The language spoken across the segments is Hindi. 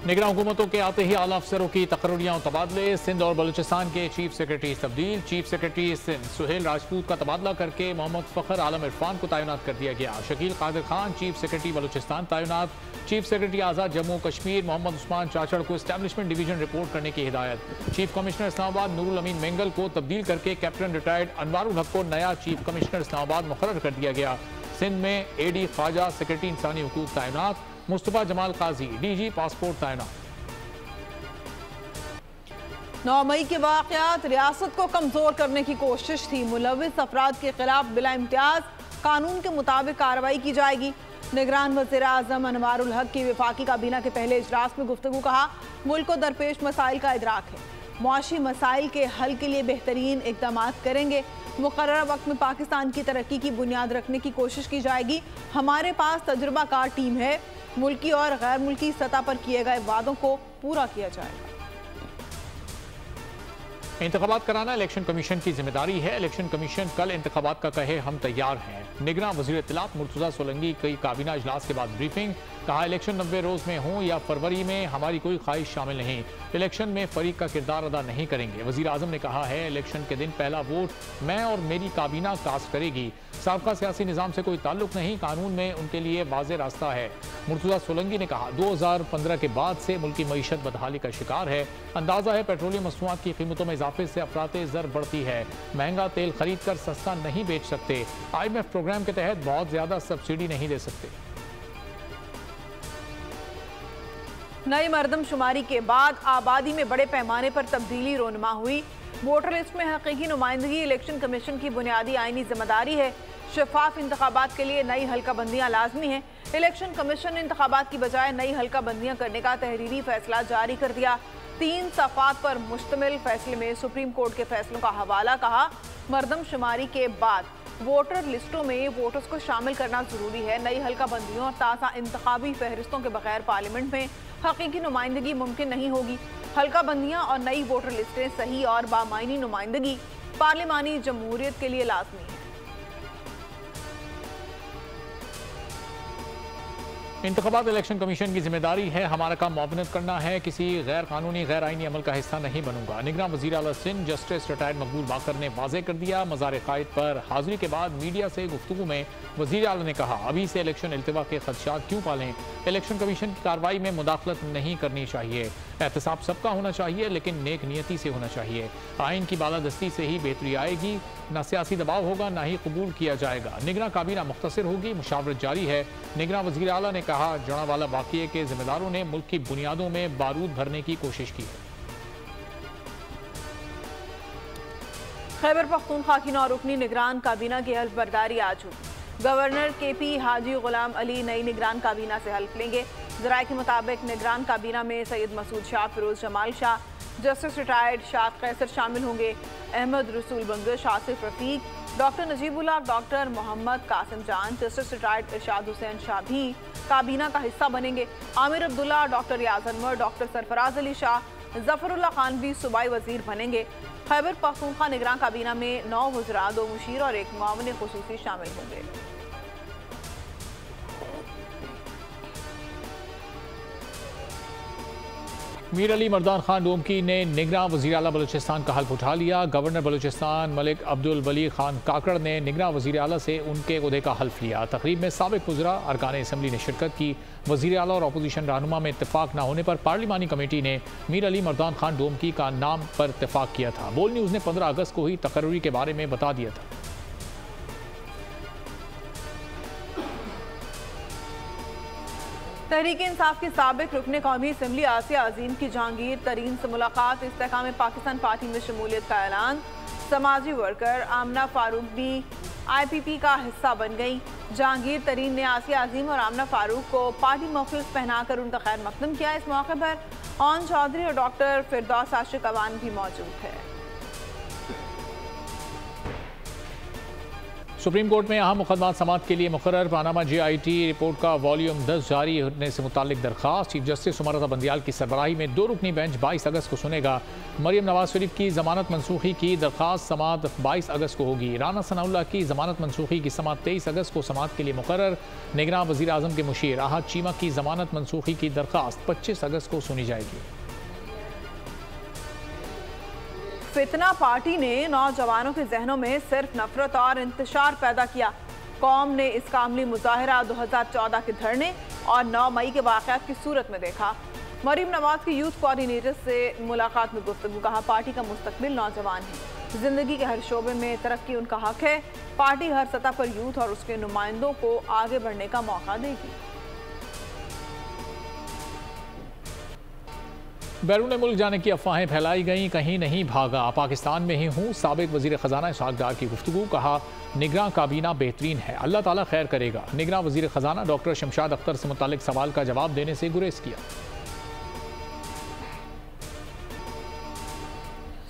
निगरान हुकूमतों के आते ही आला अफसरों की तकर्रियां और तबादले। सिंध और बलूचिस्तान के चीफ सेक्रेटरी तब्दील। चीफ सेक्रेटरी सिंध सुहेल राजपूत का तबादला करके मोहम्मद फखर आलम इरफान को तैनात कर दिया गया। शकील कादिर खान चीफ सेक्रेटरी बलूचिस्तान तैनात। चीफ सेक्रेटरी आज़ाद जम्मू कश्मीर मोहम्मद उस्मान चाचड़ को एस्टैब्लिशमेंट डिवीजन रिपोर्ट करने की हिदायत। चीफ कमिश्नर इस्लामाबाद नूरुल अमीन मेंगल को तब्दील करके कैप्टन रिटायर्ड अनवारुल हक को नया चीफ कमिश्नर इस्लामाबाद मुकर्रर कर दिया गया। सिंध में एडी ख्वाजा सेक्रेटरी इंसानी हुकूक तैनात। मुस्तफा जमाल काजी डीजी पासपोर्ट तैनात। 9 मई के वाक़यात रियासत को कमजोर करने की कोशिश थी। मुलविस अफराद के खिलाफ बिला इम्तियाज कानून के मुताबिक कार्रवाई की जाएगी। निगरान वज़ीर आज़म अनवारुल हक की वफाकी काबीना के पहले इजलास में गुफ्तगू कहा, मुल्क को दरपेश मसाइल का इदराक है, मुआशी मसाइल के हल के लिए बेहतरीन इक़दाम करेंगे। मुकर्रर वक्त में पाकिस्तान की तरक्की की बुनियाद रखने की कोशिश की जाएगी। हमारे पास तजुर्बाकार टीम है। मुल्की और गैर मुल्की सतह पर किए गए वादों को पूरा किया जाएगा। इंतखाबात कराना इलेक्शन कमीशन की जिम्मेदारी है। इलेक्शन कमीशन कल इंतखाबात का कहे, हम तैयार हैं। निगरान वज़ीर इत्तलात मुर्तज़ा सोलंकी की काबीना इजलास के बाद ब्रीफिंग। कहा, इलेक्शन 90 रोज में हों या फरवरी में, हमारी कोई ख्वाहिश शामिल नहीं। इलेक्शन में फरीक का किरदार अदा नहीं करेंगे। वज़ीर आज़म ने कहा है, इलेक्शन के दिन पहला वोट मैं और मेरी काबीना कास्ट करेगी। साबका सियासी निज़ाम से कोई ताल्लुक नहीं, कानून में उनके लिए वाज़ेह रास्ता है। मुर्तज़ा सोलंकी ने कहा, 2015 के बाद से मुल्क की मईशत बदहाली का शिकार है। अंदाज़ा है पेट्रोलियम मसनूआत की कीमतों में इजाफे से अफराते ज़र बढ़ती है। महंगा तेल खरीद कर सस्ता नहीं बेच सकते। IMF प्रोग्राम के तहत बहुत ज्यादा सब्सिडी नहीं दे सकते। नई मरदमशुमारी के बाद आबादी में बड़े पैमाने पर तब्दीली रोनमा हुई। वोटर लिस्ट में हकीकी नुमाइंदगी इलेक्शन कमीशन की बुनियादी आईनी जिम्मेदारी है। शफाफ इंतखाबात के लिए नई हल्का बंदियाँ लाजमी हैं। इलेक्शन कमीशन ने इंतखाबात की बजाय नई हल्का बंदियाँ करने का तहरीरी फैसला जारी कर दिया। 3 सफ़ात पर मुश्तमिल फैसले में सुप्रीम कोर्ट के फैसलों का हवाला। कहा, मरदमशुमारी के बाद वोटर लिस्टों में वोटर्स को शामिल करना जरूरी है। नई हल्का बंदियों और ताज़ा इंतखाबी फहरिस्तों के बगैर पार्लियामेंट में हकीकी नुमाइंदगी मुमकिन नहीं होगी। हल्का बंदियाँ और नई वोटर लिस्टें सही और बामायनी नुमाइंदगी पार्लिमानी जमहूरियत के लिए लाजमी है। इंतखाबात इलेक्शन कमीशन की जिम्मेदारी है। हमारा काम मुआवनत करना है। किसी गैर कानूनी गैर आईनी अमल का हिस्सा नहीं बनूंगा। निगरान वज़ीर आला सिंध जस्टिस रिटायर्ड मकबूल बाकर ने वाज़ेह कर दिया। मज़ार कायद पर हाजिरी के बाद मीडिया से गुफ्तगू में वज़ीर आला ने कहा, अभी से इलेक्शन इल्तिवा के खदशात क्यों पालें। इलेक्शन कमीशन की कार्रवाई में मुदाखलत नहीं करनी चाहिए। एहतसाब सबका होना चाहिए, लेकिन नेक नियति से होना चाहिए। आइन की बालादस्ती से ही बेहतरी आएगी। न सियासी दबाव होगा, ना ही कबूल किया जाएगा। निगरान काबीना मुख्तसर होगी, मुशावरत जारी है। निगरान वज़ीर आला ने कहा, जड़ावाला वाक़ये के जिम्मेदारों ने मुल्क की बुनियादों में बारूद भरने की कोशिश की है। खैबर पख्तूनख्वा की नौरुकनी निगरान काबीना की हल्फ बर्दारी आज हुई। गवर्नर KP हाजी गुलाम अली नई निगरान काबीना से हल्फ लेंगे। ज़राए के मुताबिक निगरान काबीना में सैयद मसूद शाह, फिरोज जमाल शाह, जस्टिस रिटायर्ड शाद कैसर शामिल होंगे। अहमद रसूल बंगश, आसिफ रफीक, डॉक्टर नजीबुल्लाह, डॉक्टर मोहम्मद कासिम जान, जस्टिस रिटायर्ड इरशाद हुसैन शाह भी काबीना का हिस्सा बनेंगे। आमिर अब्दुल्ला, डॉक्टर रियाज अनवर, डॉक्टर सरफराज अली शाह, जफरुल्लाह खान भी सूबाई वजीर बनेंगे। खैबर पख्तूनख्वा निगरान काबीना में 9 वज़रा, 2 मुशीर और 1 मुआविन खुसूसी शामिल होंगे। मीर अली मर्दान खान डोमकी ने निगरान वज़ीर आला बलूचिस्तान का हल्फ उठा लिया। गवर्नर बलूचिस्तान मलिक अब्दुल वली खान काकड़ ने निगरान वज़ीर आला से उनके ओहदे का हल्फ लिया। तकरीब में साबिक़ वज़रा अरकान असम्बली ने शिरकत की। वज़ीर आला और अपोजिशन रहनुमा में इत्तेफाक न होने पर पार्लिमानी कमेटी ने मीर अली मर्दान खान डोमकी का नाम पर इत्तेफाक किया था। बोल न्यूज़ ने 15 अगस्त को हुई तकर्री के बारे में बता दिया था। तहरीक इंसाफ की साबिक रुकने कौमी असम्बली आसिया अजीम की जहांगीर तरीन से मुलाकात। इस्तेहकाम पाकिस्तान पार्टी में शमूलियत का ऐलान। समाजी वर्कर आमना फारूक भी IPP का हिस्सा बन गई। जहांगीर तरीन ने आसिया अजीम और आमना फारूक को पार्टी मफलस पहनाकर उनका खैर मकदम किया। इस मौके पर ऑन चौधरी और डॉक्टर फिरदौस आशिक अवान भी मौजूद है। सुप्रीम कोर्ट में अहम मुकदमात समाअत के लिए मुकर्रर। पानामा JIT रिपोर्ट का वॉल्यूम 10 जारी होने से मुतालिक दरखास्त। चीफ जस्टिस उमर बंदियाल की सरबराही में 2 रुकनी बेंच 22 अगस्त को सुनेगा। मरियम नवाज शरीफ की जमानत मनसूखी की दरखास्त समाअत 22 अगस्त को होगी। राना सनाउल्लाह की जमानत मनसूखी की समाअत 23 अगस्त को समाअत के लिए मुकर्रर। निगरान वज़ीर आज़म के मुशीर आहद चीमा की जमानत मनसूखी की दरखास्त 25 अगस्त को सुनी जाएगी। फितना पार्टी ने नौजवानों के जहनों में सिर्फ नफरत और इंतशार पैदा किया। कौम ने इसका अमली मुजाहिरा 2014 के धरने और 9 मई के वाक़यात की सूरत में देखा। मरीम नवाज की यूथ कोऑर्डिनेटर से मुलाकात में गुफ्तगू। कहा, पार्टी का मुस्तकबिल नौजवान है, जिंदगी के हर शोबे में तरक्की उनका हक है। पार्टी हर सतह पर यूथ और उसके नुमाइंदों को आगे बढ़ने का मौका देगी। बैरून मुल्क जाने की अफवाहें फैलाई गईं, कहीं नहीं भागा, पाकिस्तान में ही हूँ। साबिक वजीर खजाना इसहाक डार की गुफ्तगू। कहा, निगरान काबीना बेहतरीन है, अल्लाह ताला खैर करेगा। निगरान वजीर खजाना डॉक्टर शमशाद अख्तर से मुतालिक सवाल का जवाब देने से गुरेज किया।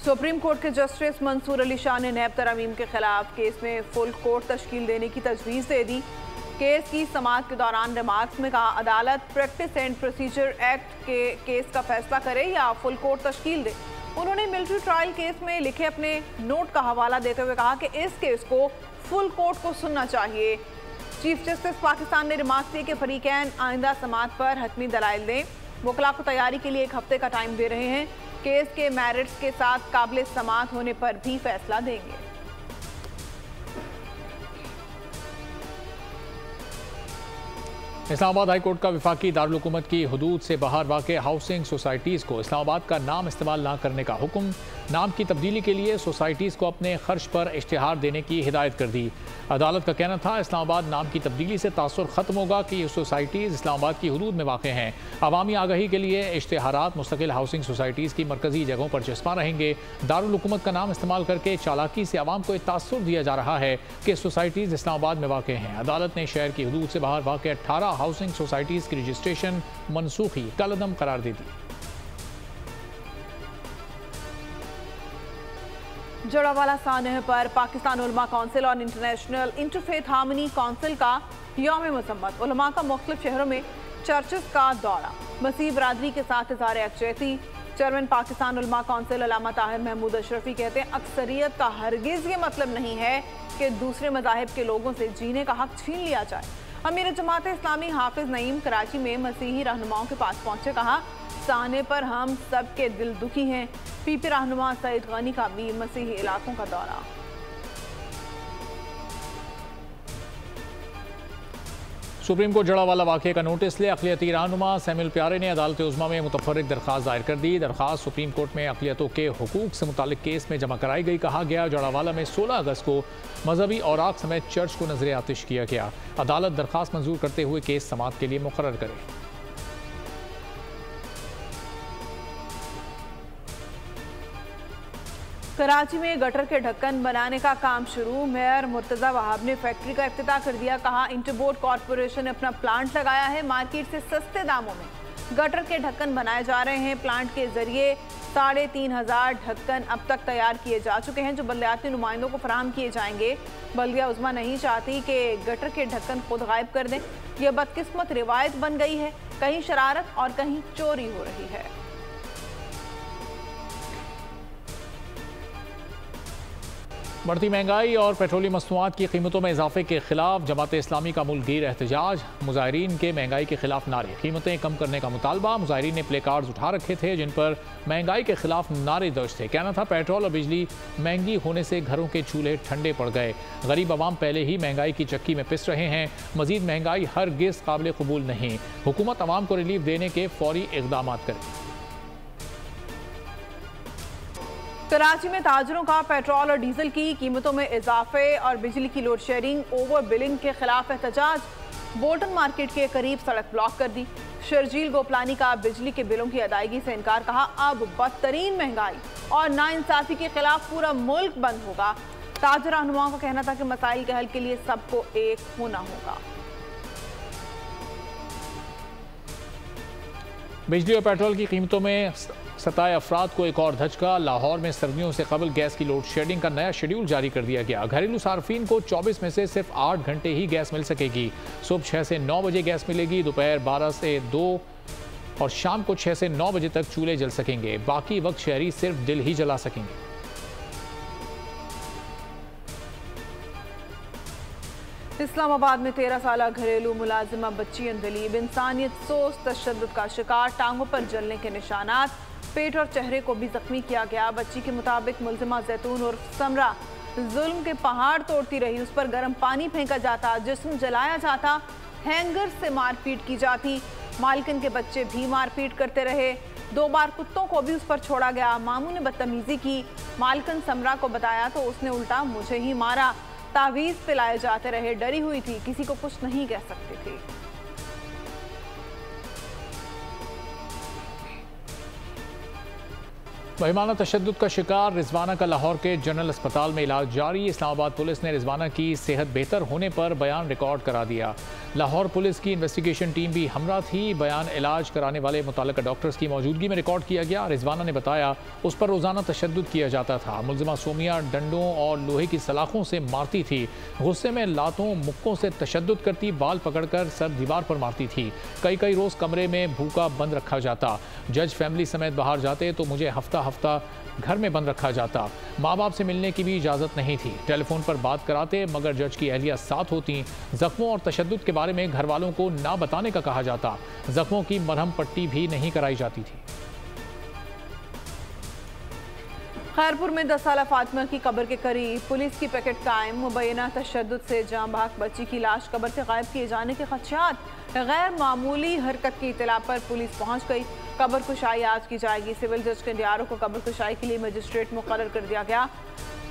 सुप्रीम कोर्ट के जस्टिस मंसूर अली शाह ने नैब तरमीम के खिलाफ केस में फुल कोर्ट तश्कील देने की तजवीज़ दे दी। केस की समाअत के दौरान रिमार्क्स में कहा, अदालत प्रैक्टिस एंड प्रोसीजर एक्ट के केस का फैसला करे या फुल कोर्ट तश्कील दे। उन्होंने मिलिट्री ट्रायल केस में लिखे अपने नोट का हवाला देते हुए कहा कि इस केस को फुल कोर्ट को सुनना चाहिए। चीफ जस्टिस पाकिस्तान ने रिमार्क्स दिए कि फरीकैन आइंदा समाअत पर हतमी दलाइल दें। वकला को तैयारी के लिए 1 हफ्ते का टाइम दे रहे हैं। केस के मेरिट्स के साथ काबिल समाअत होने पर भी फैसला देंगे। इस्लामाबाद हाई कोर्ट का विफाकी दारुल-हुकूमत की हुदूद से बाहर वाक़े हाउसिंग सोसाइटीज़ को इस्लामाबाद का नाम इस्तेमाल न करने का हुक्म। नाम की तब्दीली के लिए सोसाइटीज़ को अपने खर्च पर इश्तिहार देने की हिदायत कर दी। अदालत का कहना था, इस्लामाबाद नाम की तब्दीली से तासुर ख़त्म होगा कि ये सोसाइटीज़ इस्लामाबाद की हुदूद में वाक़ हैं। अवामी आगाही के लिए इश्तिहारात मुस्तकिल हाउसिंग सोसाइटीज़ की मरकज़ी जगहों पर चस्पा रहेंगे। दारुल-हुकूमत का नाम इस्तेमाल करके चालाकी से आवाम को तासुर दिया जा रहा है कि सोसाइटीज़ इस्लामाबाद में वाक़ हैं। अदालत ने शहर की हुदूद से बाहर वाक़ 18 हाउसिंग सोसाइटीज़ की रजिस्ट्रेशन मनसूखी कलअदम करार दे दी। जड़ावाला सानह पर पाकिस्तान उलमा काउंसिल और इंटरनेशनल इंटरफेथ हार्मनी काउंसिल का यौम मुसम्मत। उलमा का मुख्तलिफ शहरों में चर्चेस का दौरा। मसीह बरादरी के साथ इज़हार यकजहती। चेयरमैन पाकिस्तान उलमा काउंसिल अल्लामा ताहिर महमूद अशरफी कहते हैं, अक्सरियत का हरगिज़ ये मतलब नहीं है कि दूसरे मज़ाहिब के लोगों से जीने का हक छीन लिया जाए। अमीर जमात इस्लामी हाफिज नईम कराची में मसीही रहनुमाओं के पास पहुंचे। कहा, साने पर हम सब के दिल दुखी हैं। पीपी रहनुमा सईद गनी का भी मसीही इलाकों का दौरा। सुप्रीम कोर्ट जड़ावाला वाक़े का नोटिस ले अक़लियती रहनुमा सैमुअल प्यारे ने अदालत उज़्मा में मुतफ़र्रिक़ दरख्वास्त दायर कर दी। दरख्वास्त सुप्रीम कोर्ट में अक़लियतों के हुकूक से मुतालिक केस में जमा कराई गई। कहा गया, जड़ावाला में 16 अगस्त को मजहबी औराक समेत चर्च को नजर आतिश किया गया। अदालत दरख्वास्त मंजूर करते हुए केस समाअत के लिए मुकर्रर करे। कराची में गटर के ढक्कन बनाने का काम शुरू। मेयर मुर्तज़ा वहाब ने फैक्ट्री का इफ्तिताह कर दिया। कहा, इंटरबोर्ड कॉरपोरेशन ने अपना प्लांट लगाया है। मार्केट से सस्ते दामों में गटर के ढक्कन बनाए जा रहे हैं। प्लांट के जरिए 3500 ढक्कन अब तक तैयार किए जा चुके हैं, जो बल्दियाती नुमाइंदों को फराहम किए जाएंगे। बल्दिया उज़्मा नहीं चाहती कि गटर के ढक्कन खुद गायब कर दें। यह बदकिस्मत रिवायत बन गई है। कहीं शरारत और कहीं चोरी हो रही है। बढ़ती महंगाई और पेट्रोलियम मसनूआत की कीमतों में इजाफे के खिलाफ जमात इस्लामी का मुल्कगीर एहतजाज। मुजाहिरीन के महंगाई के खिलाफ नारे, कीमतें कम करने का मुतालबा। मुजाहिरीन ने प्ले कार्ड्स उठा रखे थे जिन पर महंगाई के खिलाफ नारे दर्ज थे। कहना था, पेट्रोल और बिजली महंगी होने से घरों के चूल्हे ठंडे पड़ गए। गरीब आवाम पहले ही महंगाई की चक्की में पिस रहे हैं। मजीद महंगाई हरगिज़ काबिल कबूल नहीं। हुकूमत आवाम को रिलीफ देने के फौरी इक़दाम करे। कराची में ताजरों का पेट्रोल और डीजल की कीमतों में इजाफे और बिजली की लोड शेयरिंग ओवर बिलिंग के खिलाफ एहतजाज। बोल्टन मार्केट के करीब सड़क ब्लॉक कर दी। शर्जील गोपलानी का बिजली के बिलों की अदायगी से इनकार। कहा, अब बदतरीन महंगाई और नाइंसाफी के खिलाफ पूरा मुल्क बंद होगा। ताजर रहनुमाओं का कहना था कि मसाइल के हल के लिए सबको एक होना होगा। बिजली और पेट्रोल की कीमतों में सताए अफराद को एक और धचका। लाहौर में सर्दियों से कबल गैस की लोड शेडिंग का नया शेड्यूल जारी कर दिया गया। घरेलू सार्फिन को 24 में से सिर्फ 8 घंटे ही गैस मिल सकेगी। सुबह 6 से 9 बजे गैस मिलेगी, दोपहर 12 से 2 और शाम को 6 से 9 बजे तक चूल्हे जल सकेंगे। बाकी वक्त शहरी सिर्फ दिल ही जला सकेंगे। इस्लामाबाद में 13 साल घरेलू मुलाजिमा बच्ची अंदलीब इंसानियत सोच तशद्दुद का शिकार, टांगों पर जलने के निशानात, पेट और चेहरे को भी जख्मी किया गया। बच्ची के मुताबिक मुलजिमा जैतून और समरा जुल्म के पहाड़ तोड़ती रही, उस पर गर्म पानी फेंका जाता, जिस्म जलाया जाता, हैंगर से मारपीट की जाती। मालकिन के बच्चे भी मारपीट करते रहे। 2 बार कुत्तों को भी उस पर छोड़ा गया। मामू ने बदतमीजी की। मालकिन समरा को बताया तो उसने उल्टा मुझे ही मारा। तावीज़ पिलाए जाते रहे। डरी हुई थी, किसी को कुछ नहीं कह सकती थी। महिमाना तशद्दुद का शिकार रिजवाना का लाहौर के जनरल अस्पताल में इलाज जारी। इस्लामाबाद पुलिस ने रिजवाना की सेहत बेहतर होने पर बयान रिकॉर्ड करा दिया। लाहौर पुलिस की इन्वेस्टिगेशन टीम भी हमरा थी। बयान इलाज कराने वाले मुतल्लिका डॉक्टर्स की मौजूदगी में रिकॉर्ड किया गया। रिजवाना ने बताया उस पर रोज़ाना तशद्दुद किया जाता था। मुलजिमा सोमिया डंडों और लोहे की सलाखों से मारती थी। गुस्से में लातों मुक्कों से तशद्दुद करती, बाल पकड़कर सर दीवार पर मारती थी। कई रोज़ कमरे में भूखा बंद रखा जाता। जज फैमिली समेत बाहर जाते तो मुझे हफ्ता घर में बंद रखा जाता। माँ बाप से मिलने की भी इजाज़त नहीं थी। टेलीफोन पर बात कराते मगर जज की अहलिया साथ होती। जख्मों और तशद्दुद के बारे में घर वालों को ना बताने का कहा जाता। जख्मों की मरहम पट्टी भी नहीं कराई जाती थी। खैरपुर में 10 साल फातिमा की कब्र के करीब पुलिस की पैकेट कायम। मुबैना तशद्दुद से जाँ बहक बच्ची की लाश कब्र से गायब किए जाने के खदशात। गैर मामूली हरकत की इतला पर पुलिस पहुंच गई। कब्र कुशाई आज की जाएगी। सिविल जज के डियारों को कब्र कुशाई के लिए मजिस्ट्रेट मुकर्रर कर दिया गया।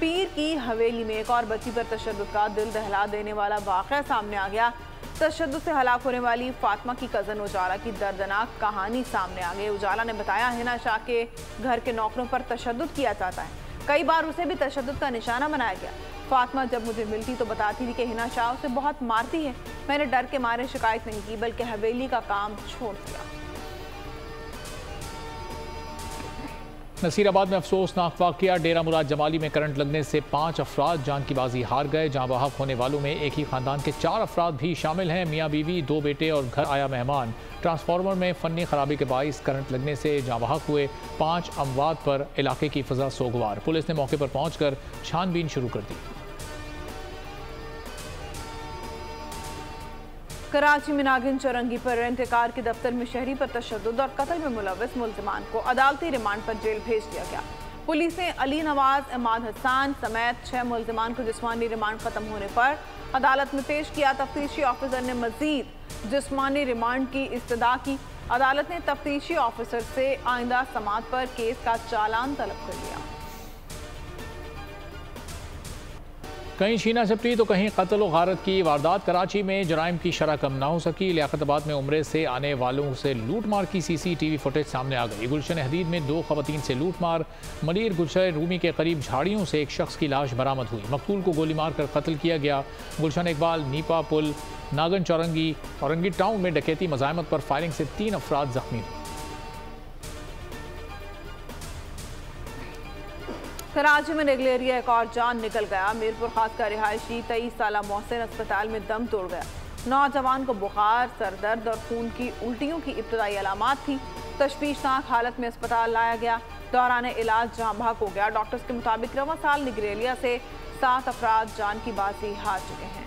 पीर की हवेली में एक और बच्ची पर तशद्दुद का दिल दहला देने वाला वाक़या सामने आ गया। तशद्दुद से हलाक होने वाली फातिमा की कज़न उजाला की दर्दनाक कहानी सामने आ गई। उजाला ने बताया हिना शाह के घर के नौकरों पर तशद्दुद किया जाता है। कई बार उसे भी तशद्दुद का निशाना बनाया गया। फातिमा जब मुझे मिलती तो बताती थी कि हिना शाह उसे बहुत मारती है। मैंने डर के मारे शिकायत नहीं की बल्कि हवेली का काम छोड़ दिया। नसीराबाद में अफसोसनाक वाक़या। डेरा मुराद जमाली में करंट लगने से 5 अफराद जान की बाजी हार गए। जाँ बहक होने वालों में एक ही खानदान के 4 अफराद भी शामिल हैं। मियाँ बीवी, 2 बेटे और घर आया मेहमान। ट्रांसफार्मर में फन्नी खराबी के बाइस करंट लगने से जाँ बहक हुए 5 अमवात पर इलाके की फ़ज़ा सोगवार। पुलिस ने मौके पर पहुंचकर छानबीन शुरू कर दी। कराची में नागिन चौरंगी पर रेंट कार के दफ्तर में शहरी पर तशद्दुद और कत्ल में मुलव्वस मुल्ज़िमान को अदालती रिमांड पर जेल भेज दिया गया। पुलिस ने अली नवाज, इमाद हसन समेत 6 मुल्ज़िमान को जिस्मानी रिमांड खत्म होने पर अदालत में पेश किया। तफ्तीशी ऑफिसर ने मजीद जिस्मानी रिमांड की इस्तदा की। अदालत ने तफ्तीशी ऑफिसर से आइंदा समाअत पर केस का चालान तलब कर लिया। कहीं छीना झपटी तो कहीं कत्ल व गारत की वारदात। कराची में जराइम की शरह कम ना हो सकी। लियाकताबाद में उम्रे से आने वालों से लूटमार की CCTV फुटेज सामने आ गई। गुलशन हदीद में 2 खवातीन से लूटमार। मलीर गुलशन रूमी के करीब झाड़ियों से एक शख्स की लाश बरामद हुई। मकतूल को गोली मार कर कत्ल किया गया। गुलशन इकबाल, नीपा पुल, नागन चौरंगी, औरंगी टाउन में डकैती मज़ाहमत पर फायरिंग से 3 अफराद जख्मी हुए। कराची में निगलेरिया एक और जान निकल गया। मीरपुर खास का रिहायशी 23 साल मोहसिन अस्पताल में दम तोड़ गया। नौजवान को बुखार, सरदर्द और खून की उल्टियों की इब्तदाई अलामात थी। तशवीशनाक हालत में अस्पताल लाया गया। दौरान इलाज जाँ बहक हो गया। डॉक्टर्स के मुताबिक रवां साल निगलेरिया से 7 अफराद जान की बाजी हार चुके हैं।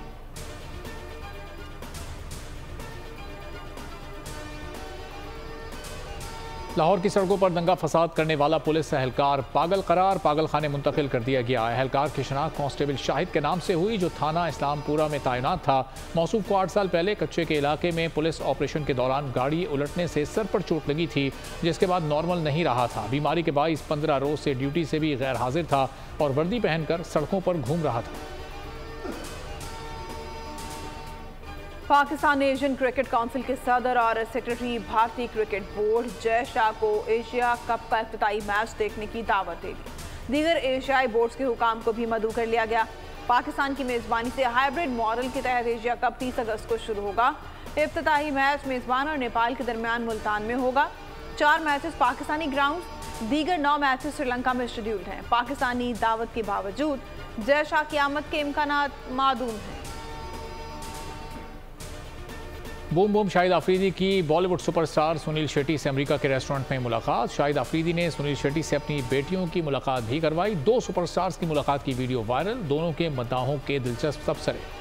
लाहौर की सड़कों पर दंगा फसाद करने वाला पुलिस एहलकार पागल करार पागल खाने मुंतकिल कर दिया गया। एहलकार की शनाख्त कांस्टेबल शाहिद के नाम से हुई, जो थाना इस्लामपुरा में तैनात था। मौसूफ को 8 साल पहले कच्चे के इलाके में पुलिस ऑपरेशन के दौरान गाड़ी उलटने से सर पर चोट लगी थी, जिसके बाद नॉर्मल नहीं रहा था। बीमारी के बाइस 15 रोज से ड्यूटी से भी गैर हाजिर था और वर्दी पहनकर सड़कों पर घूम रहा था। पाकिस्तान एशियन क्रिकेट काउंसिल के सदर और सेक्रेटरी भारतीय क्रिकेट बोर्ड जय शाह को एशिया कप का इफ्तिताई मैच देखने की दावत दे दी। दीगर एशियाई बोर्ड्स के हुकाम को भी मदऊ कर लिया गया। पाकिस्तान की मेज़बानी से हाइब्रिड मॉडल के तहत एशिया कप 30 अगस्त को शुरू होगा। इफ्तिताई मैच मेज़बान और नेपाल के दरमियान मुल्तान में होगा। 4 मैचेस पाकिस्तानी ग्राउंड दीगर 9 मैचेस श्रीलंका में शेड्यूल्ड हैं। पाकिस्तानी दावत के बावजूद जय शाह क़यामत के इम्कानात मादूम हैं। बूम बूम शाहिद आफरीदी की बॉलीवुड सुपरस्टार सुनील शेट्टी से अमेरिका के रेस्टोरेंट में मुलाकात। शाहिद आफरीदी ने सुनील शेट्टी से अपनी बेटियों की मुलाकात भी करवाई। 2 सुपरस्टार्स की मुलाकात की वीडियो वायरल, दोनों के मद्दाहों के दिलचस्प तबसरे।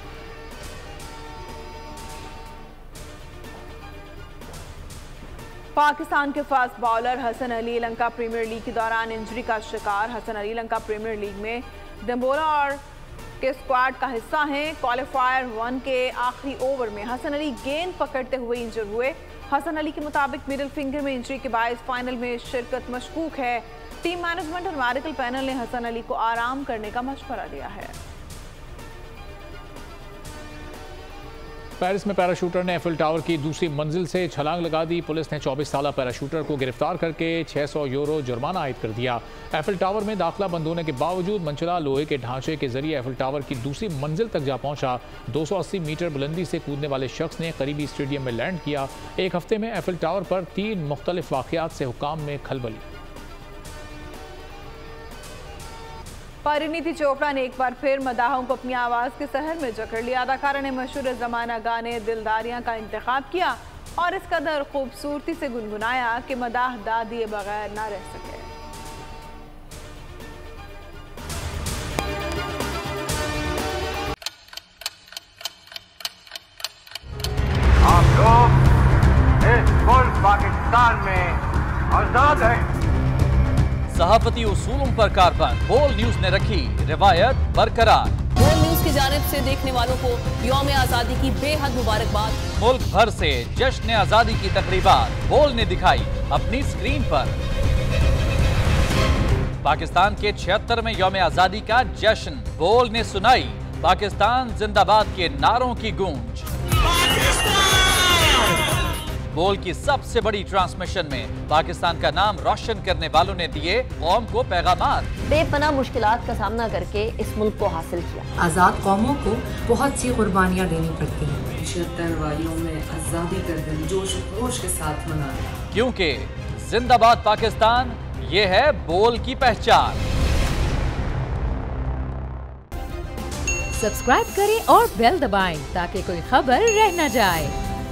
पाकिस्तान के fast bowler Hasan Ali Lanka premier league के दौरान इंजरी का शिकार। हसन अली लंका प्रीमियर लीग में डम्बोला और के स्क्वाड का हिस्सा हैं। क्वालिफायर 1 के आखिरी ओवर में हसन अली गेंद पकड़ते हुए इंजर हुए। हसन अली के मुताबिक मिडिल फिंगर में इंजरी के बायस फाइनल में शिरकत मशकूक है। टीम मैनेजमेंट और मेडिकल पैनल ने हसन अली को आराम करने का मशवरा दिया है। पेरिस में पैराशूटर ने एफिल टावर की दूसरी मंजिल से छलांग लगा दी। पुलिस ने 24 साला पैराशूटर को गिरफ्तार करके 600 यूरो जुर्माना आयद कर दिया। एफिल टावर में दाखिला बंद होने के बावजूद मंचला लोहे के ढांचे के जरिए एफिल टावर की दूसरी मंजिल तक जा पहुंचा। 280 मीटर बुलंदी से कूदने वाले शख्स ने करीबी स्टेडियम में लैंड किया। एक हफ्ते में एफिल टावर पर 3 मुख्तलिफ वाक़यात से हुकाम में खलबली। परिणीति चोपड़ा ने एक बार फिर मदाहों को अपनी आवाज़ के सहर में जकड़ लिया। अदाकारा ने मशहूर ज़माना गाने दिलदारियां का इंतखाब किया और इस कदर खूबसूरती से गुनगुनाया कि मदाह दाद दिए बगैर ना रह सके। आप लोग इस मुल्क पाकिस्तान में आजाद हैं। सहाफती उसूलों पर कारबंद। बोल न्यूज ने रखी रिवायत बरकरार। बोल न्यूज की जानिब से देखने वालों को यौम आजादी की बेहद मुबारकबाद। मुल्क भर से जश्न आजादी की तकरीबात बोल ने दिखाई अपनी स्क्रीन पर। पाकिस्तान के 76वें यौम आजादी का जश्न बोल ने सुनाई पाकिस्तान जिंदाबाद के नारों की गूंज। बोल की सबसे बड़ी ट्रांसमिशन में पाकिस्तान का नाम रोशन करने वालों ने दिए कौम को पैगामात। बेपनाह मुश्किलात का सामना करके इस मुल्क को हासिल किया। आजाद कौमों को बहुत सी कुर्बानियां देनी पड़ती हैं। 76 वालियों में आजादी का दिन जोश खरोश के साथ मनाया, क्योंकि जिंदाबाद पाकिस्तान ये है बोल की पहचान। सब्सक्राइब करें और बेल दबाएं ताकि कोई खबर रह न जाए।